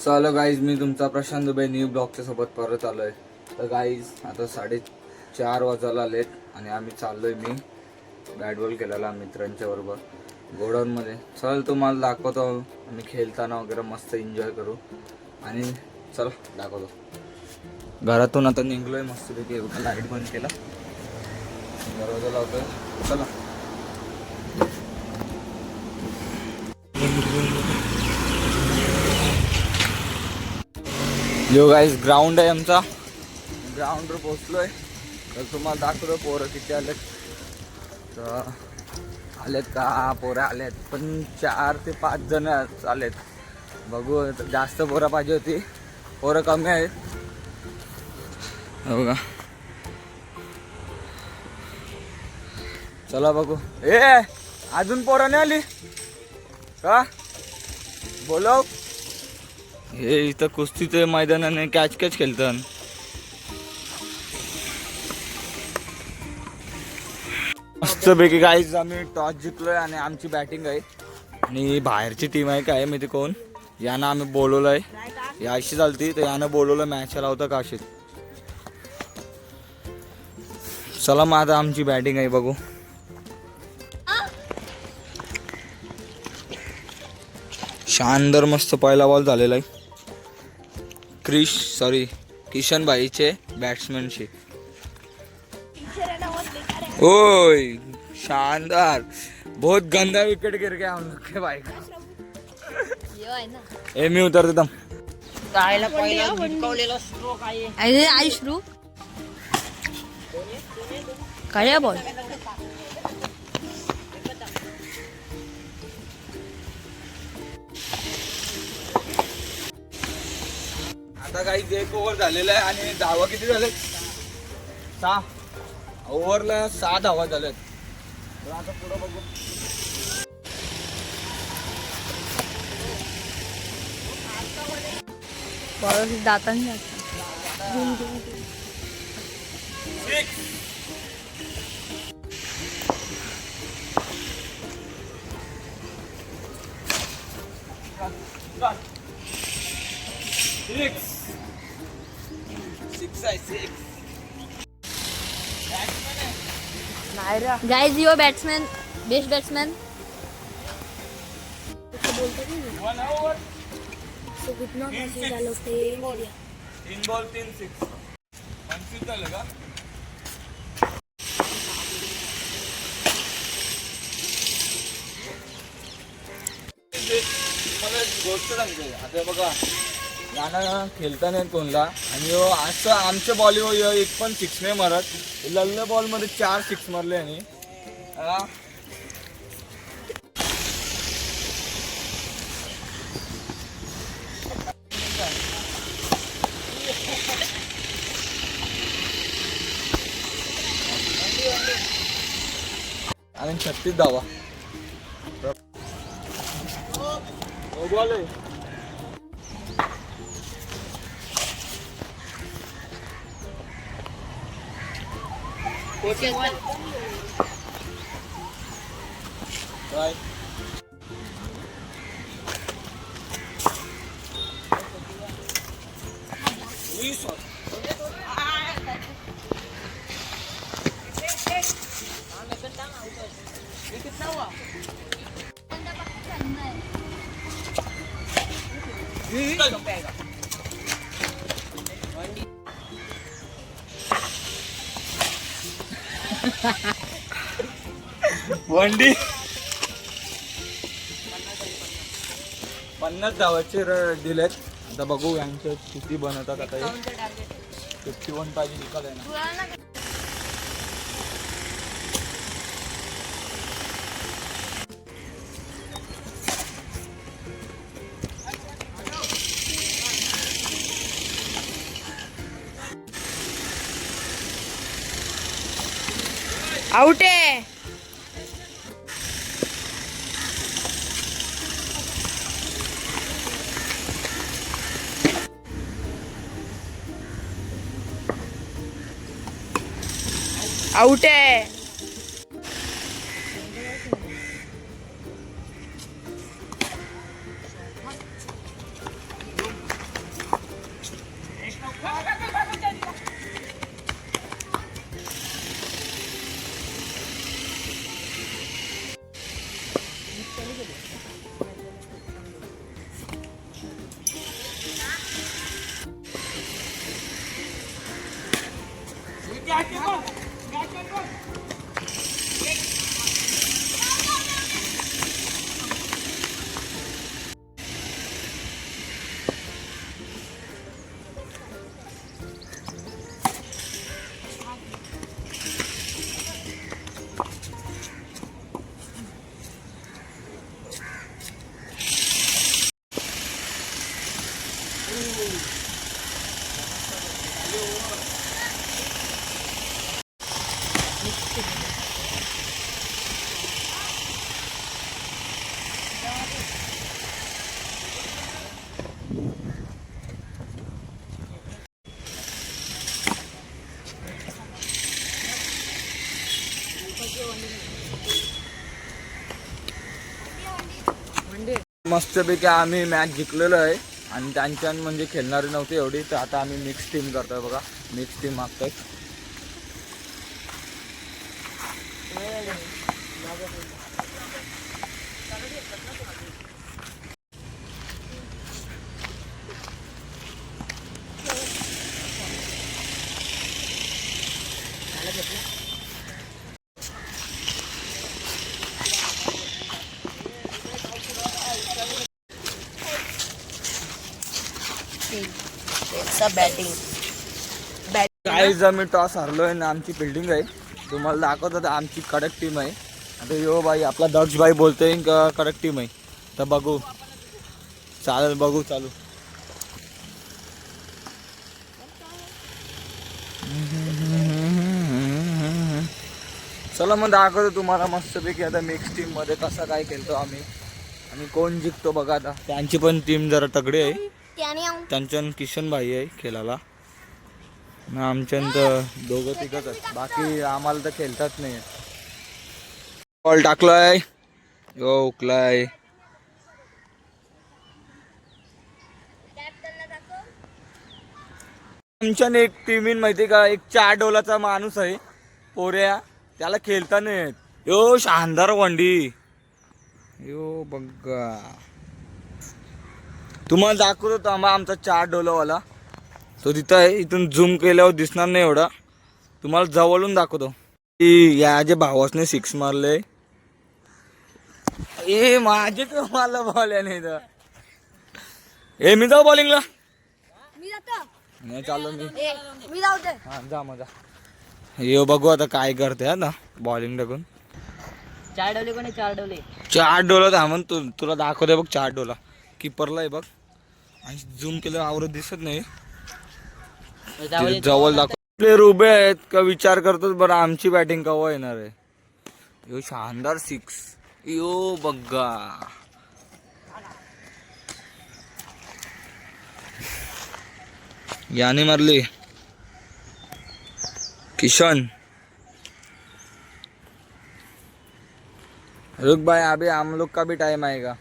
चलो गाईज, मी तुमचा प्रशांत दुबे न्यू ब्लॉगच्या सोबत परत आलो आहे. तर गाईज आता 4:30 वाजायला आलेत आणि आम्ही चाललो आहे. मी बॅट बॉल खेळायला मित्रांच्या बरोबर गोडाऊनमध्ये. चल तुम्हाला दाखवतो आम्ही खेळताना वगैरे, मस्त एन्जॉय करू. आणि चल दाखवतो. घरातून आता निघलोय मस्तपैकी. लाईट बंद केला, दरवाजा लावतोय. चला. यो गाईज ग्राउंड आहे आमचा. ग्राउंडवर पोचलोय. तर तुम्हाला दाखवतो पोरं किती आलेत. तर आलेत का पोरं आलेत, पण 4 ते 5 जण आलेत. बघू, जास्त पोरं पाहिजे होती, पोरं कमी आहेत. हो का, चला बघू. अजून पोरं नाही आली का? बोलव. हे इथं कुस्तीचे मैदानाने कॅच खेळतात. मस्तपैकी गाईज आम्ही टॉस जिंकलोय आणि आमची बॅटिंग आहे. आणि बाहेरची टीम आहे, काय माहिती कोण. यानं आम्ही बोलवलंय. याशी चालती तर यानं बोलवलं मॅचला होतं काशीत. चला मग आता आमची बॅटिंग आहे, बघू. शानदार मस्त पहिला बॉल झालेला आहे. किशन भाईचे बॅट्समॅनशी. ओय शानदार, बहुत गंदा विकेट गिर गया हम लोग के भाई का. मी उतरतो दम. काय बॉल. आता काही 1 ओव्हर झालेला आहे आणि धावा किती झाले? 6 ओव्हरला 6 धावा झाल्यात. तर आता पुढं बघू. बॉल दातांनी guys, your batsman, best batsman. So कितना मैसेज डालो थे 3 बॉल 3 6 कन्फ्यूज झालं का? मला गोष्ट सांगते. आता बघा, गाणं खेळता नाही कोणला. आणि असं आमच्या बॉलीवर एक पण 6 नाही मारत. लल्ले बॉलमध्ये 4 6 मारले. आणि आणि 36 धावा. बॉल आहे. काय वंडी 50 धावाचे दिलेत. आता बघू यांचं किती बनवतात. आता 51 पाहिजे निकाल आहे ना. आउट है. आउट है. मस्तपैकी आम्ही मॅच जिंकलेलो आहे आणि त्यांच्या म्हणजे खेळणारी नव्हती एवढी, तर आता आम्ही मिक्स टीम करतोय बघा. Mix team मागतोय. बॅटिंग काहीच आम्ही टॉस हरलोय ना. आमची बिल्डिंग आहे तुम्हाला दाखवतो. तर आमची कडक टीम आहे. आता यो बाई आपला दक्ष बाई बोलतोय कडक टीम आहे. तर बघू चालेल, बघू चालू. चला मग दाखवतो तुम्हाला मस्तपैकी आता मिक्स टीम मध्ये कसा काय खेळतो आम्ही आणि कोण जिंकतो बघा. आता त्यांची पण टीम जरा तगडी आहे. त्यांच्या किशन भाई आहे खेळायला. आमच्यात दोघं तिघच आहेत, बाकी आम्हाला तर खेळतात नाही. बॉल टाकलाय, यो उकलाय. आमच्या एक टीमीन माहिती का, एक 4 डोलाचा माणूस आहे पोऱ्या, त्याला खेळता नाही येत. यो शानदार वंडी, यो बघा तुम्हाला दाखवतो. थांबा, आमचा 4 डोलावाला तो तिथं आहे. इथून झूम केल्यावर दिसणार नाही एवढा, तुम्हाला जवळून दाखवतो. या जे भावासने 6 मारले. ए माझे तर मला बॉल आहे नाही तर. ए मी जाऊ बॉलिंगला. मी जातो. नाही चाललो मी जाऊते. हा जा मजा. ये बघू आता काय करते आता बॉलिंग टाकून. 4 डोले कोणी 4 डोले 4 डोला थांबून तुला दाखवते बघ. 4 डोला कीपरला आहे बघ. आणि झूम केलं आवरत दिसत नाही. जवळ दाखव. प्लेयर उभे आहेत का विचार करतो बरं आमची बॅटिंग केव्हा येणार आहे. यो शानदार 6. यो बघा याने मारली किशन. रुक भाई, अभी हम लोग का भी टाइम आएगा.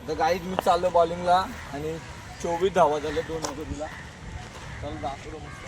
तर गाईज मी चाललो बॉलिंगला आणि 24 धावा झाले 2 विकेटला. चल दाखवतो मस्त.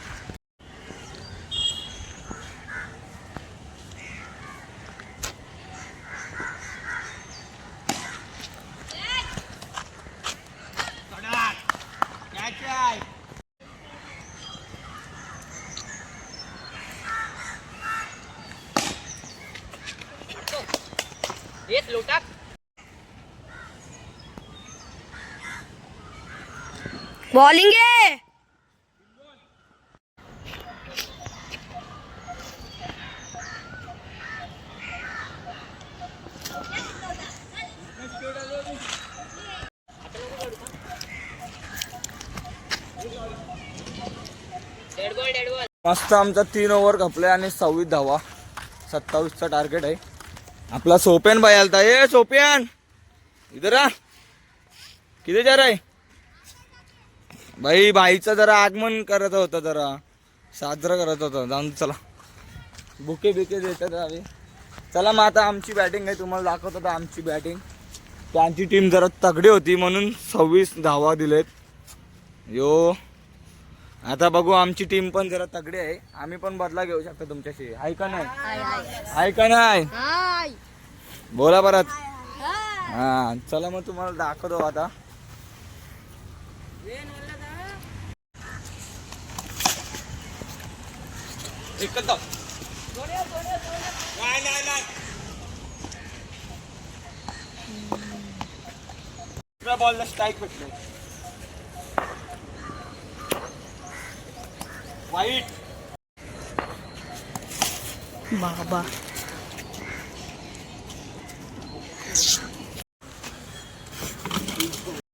बॉलिंग आहे. मस्त आमचा 3 ओव्हर खपले आणि 26 धावा. 27चा टार्गेट आहे आपला. सोप्यान भाई आलता. ए सोप्यान इधर आ, किती जा आहे भाई. भाईचं जरा आगमन करत होतं, जरा साजरा करत होता. जाऊन चला बुके बिके देतात आम्ही. चला मग आता आमची बॅटिंग आहे, तुम्हाला दाखवत होता आमची बॅटिंग. त्यांची टीम जरा तगडी होती म्हणून 26 धावा दिलेत. यो आता बघू, आमची टीम पण जरा तगडी आहे. आम्ही पण बदला घेऊ शकतो तुमच्याशी, आहे का नाही? आहे का नाही? बोला परत. हा चला मग तुम्हाला दाखवतो आता. बॉलला स्ट्राईक भेटले. वाईट बाबा.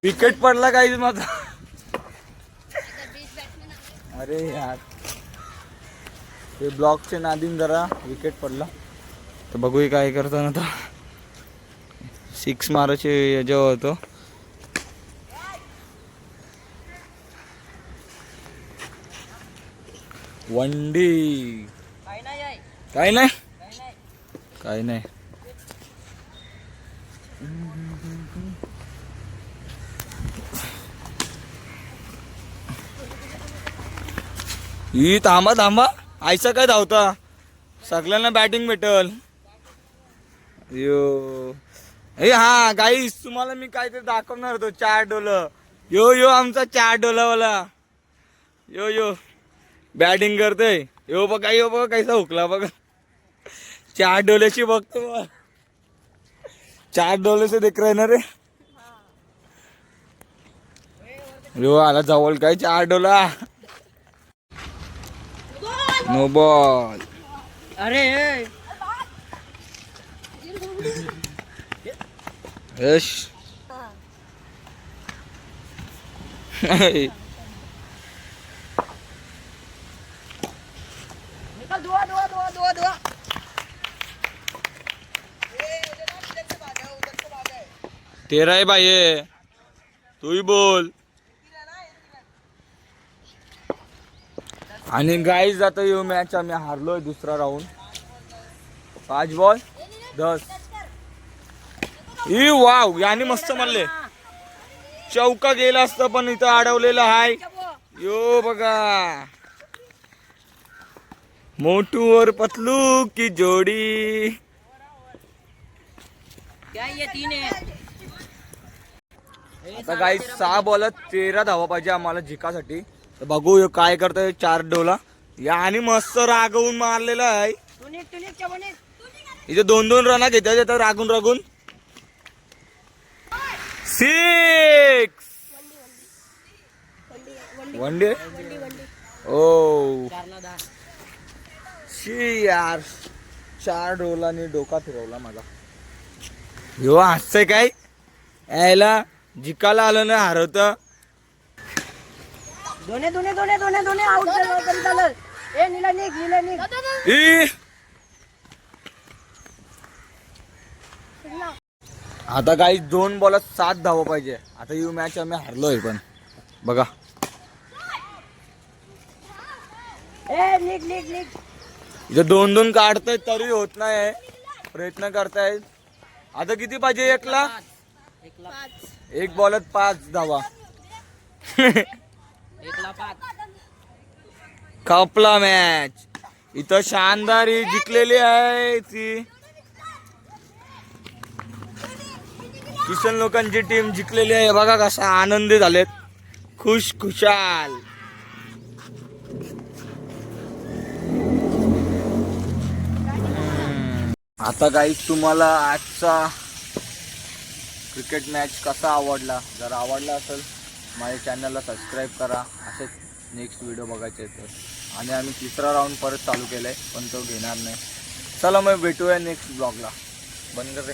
विकेट पडला काही माझा. अरे यार ते ब्लॉकच्या नादीन जरा विकेट पडला तर बघूया काय करताना आता 6 मारायचे जेव्हा होतो. वंडी काय नाही काय नाही. ही थांबा थांबा आयसा काय धावता सगळ्यांना बॅटिंग भेटल. यो हे हा गाईस तुम्हाला मी काहीतरी दाखवणार होतो 4 डोलं. यो आमचा 4 डोलावाला यो बॅटिंग करतोय. यो बघा कैसा हुकला बघा 4 डोल्याची बघतो. 4 डोले से देख रहे ना रे. यो आला जवळ काय 4 डोला. No ball. अरे यश तेरा आहे भाई तू ही बोल. आणि गाईज आता येऊ मॅच आम्ही हारलोय दुसरा राऊंड. 5 बॉल 10. ई वाव याने मस्त मारले. चौका गेला असता पण इथं अडवलेला हाय. यो बघा मोटू और पतलू की जोडी. क्या ये 3 है. आता गाईज 6 बॉलात 13 धावा पाहिजे आम्हाला जिकासाठी. तर बघू ह्यो काय करतोय 4 डोला. याने मस्त रागवून मारलेला आहे. इथे 2-2 रना घेतात रागून 6 वन डे. ओ शी यार 4 डोलांनी डोका फिरवला माझा. ह्यो हसतंय काय यायला जिकाला आलं ना हरवत. दोने आउट झालं. ए नीला निघ. आता काही 2 बॉलात 7 धावा पाहिजे. आता ही मॅच आम्ही हारलोय पण बघा. ए निघ. इथे 2-2 काढतायत तरी होत नाही. प्रयत्न करतायत. आता किती पाहिजे 1 ला 1 बॉलात 5 धावा. 1 ला 5. कपला मॅच. इथं शानदार ही जिंकलेली आहे ती किशन लोकांची टीम जिंकलेली आहे. बघा कसा आनंदी झालेत खुशाल. आता गाईस तुम्हाला आजचा क्रिकेट मॅच कसा आवडला. जर आवडला असेल माझ्या चॅनलला सबस्क्राईब करा. असेच नेक्स्ट व्हिडिओ बघायचे तर. आणि आम्ही 3रा राऊंड परत चालू केलाय पण तो घेणार नाही. चला मग भेटूया नेक्स्ट ब्लॉगला. बंद कर रे.